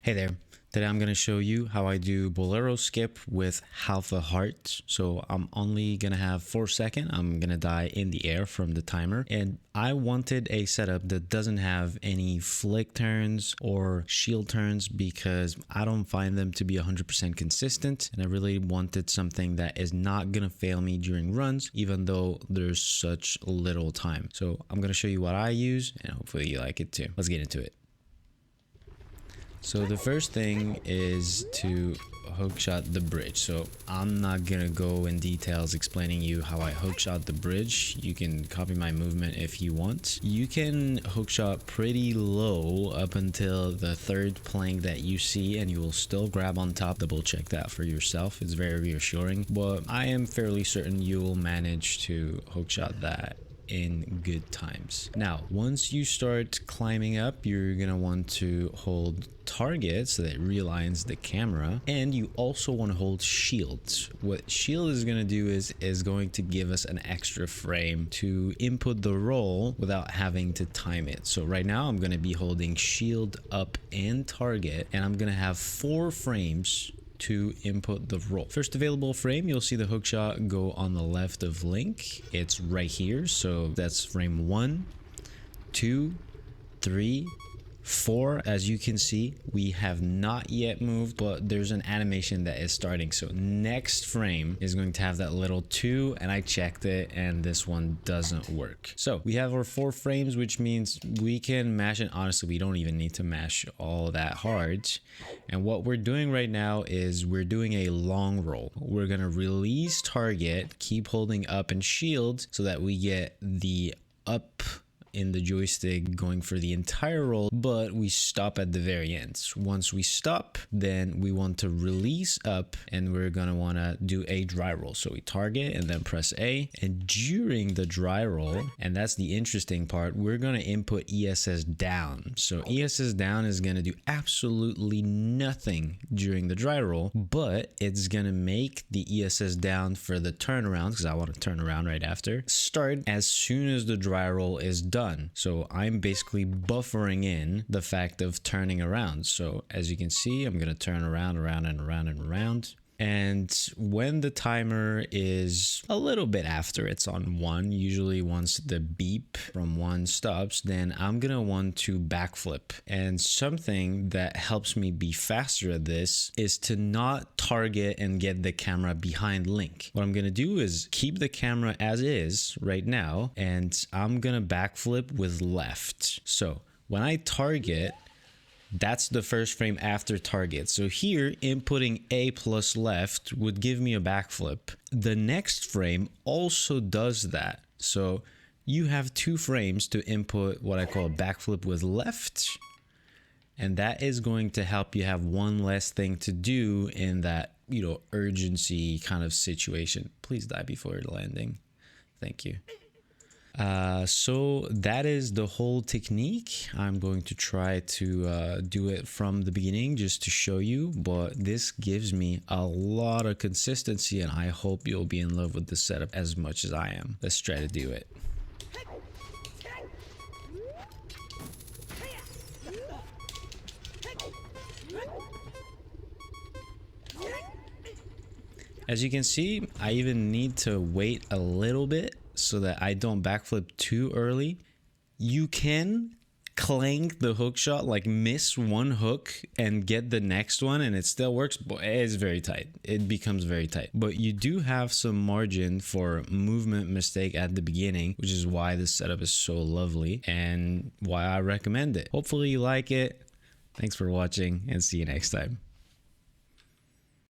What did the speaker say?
Hey there, today I'm going to show you how I do Bolero Skip with half a heart. So I'm only going to have 4 seconds. I'm going to die in the air from the timer. And I wanted a setup that doesn't have any flick turns or shield turns because I don't find them to be 100% consistent. And I really wanted something that is not going to fail me during runs, even though there's such little time. So I'm going to show you what I use and hopefully you like it too. Let's get into it. So the first thing is to hookshot the bridge. So I'm not gonna go in details explaining you how I hookshot the bridge. You can copy my movement if you want. You can hookshot pretty low up until the third plank that you see and you will still grab on top. Double check that for yourself. It's very reassuring, but I am fairly certain you will manage to hookshot that in good times. Now, once you start climbing up, you're gonna want to hold target so that it realigns the camera, and you also want to hold shields. What shield is going to do is going to give us an extra frame to input the roll without having to time it. So right now I'm going to be holding shield up and target, and I'm going to have 4 frames to input the roll. First available frame, you'll see the hookshot go on the left of Link. It's right here, so that's frame 1, 2, 3, 4. As you can see, we have not yet moved, but there's an animation that is starting. So next frame is going to have that little 2, and I checked it and this one doesn't work. So we have our 4 frames, which means we can mash it. Honestly, we don't even need to mash all that hard. And what we're doing right now is we're doing a long roll. We're going to release target, keep holding up and shield so that we get the up in the joystick going for the entire roll, but we stop at the very end. Once we stop, then we want to release up and we're gonna want to do a dry roll. So we target and then press A, and during the dry roll, and that's the interesting part, we're gonna input ESS down. So ESS down is gonna do absolutely nothing during the dry roll, but it's gonna make the ESS down for the turnaround, because I want to turn around right after, start as soon as the dry roll is done. So I'm basically buffering in the fact of turning around. So as you can see, I'm going to turn around and around. And when the timer is a little bit after it's on 1, usually once the beep from 1 stops, then I'm gonna want to backflip. And something that helps me be faster at this is to not target and get the camera behind Link. What I'm gonna do is keep the camera as is right now, and I'm gonna backflip with left. So when I target, that's the first frame after target. So here, inputting A plus left would give me a backflip. The next frame also does that. So you have 2 frames to input what I call a backflip with left. And that is going to help you have one less thing to do in that, urgency kind of situation. Please die before landing. Thank you. So that is the whole technique. I'm going to try to do it from the beginning just to show you, but this gives me a lot of consistency and I hope you'll be in love with the setup as much as I am. Let's try to do it. As you can see, I even need to wait a little bit so that I don't backflip too early. You can clank the hook shot, like miss one hook and get the next one and it still works, but it is very tight. It becomes very tight. But you do have some margin for movement mistake at the beginning, which is why this setup is so lovely and why I recommend it. Hopefully you like it. Thanks for watching and see you next time.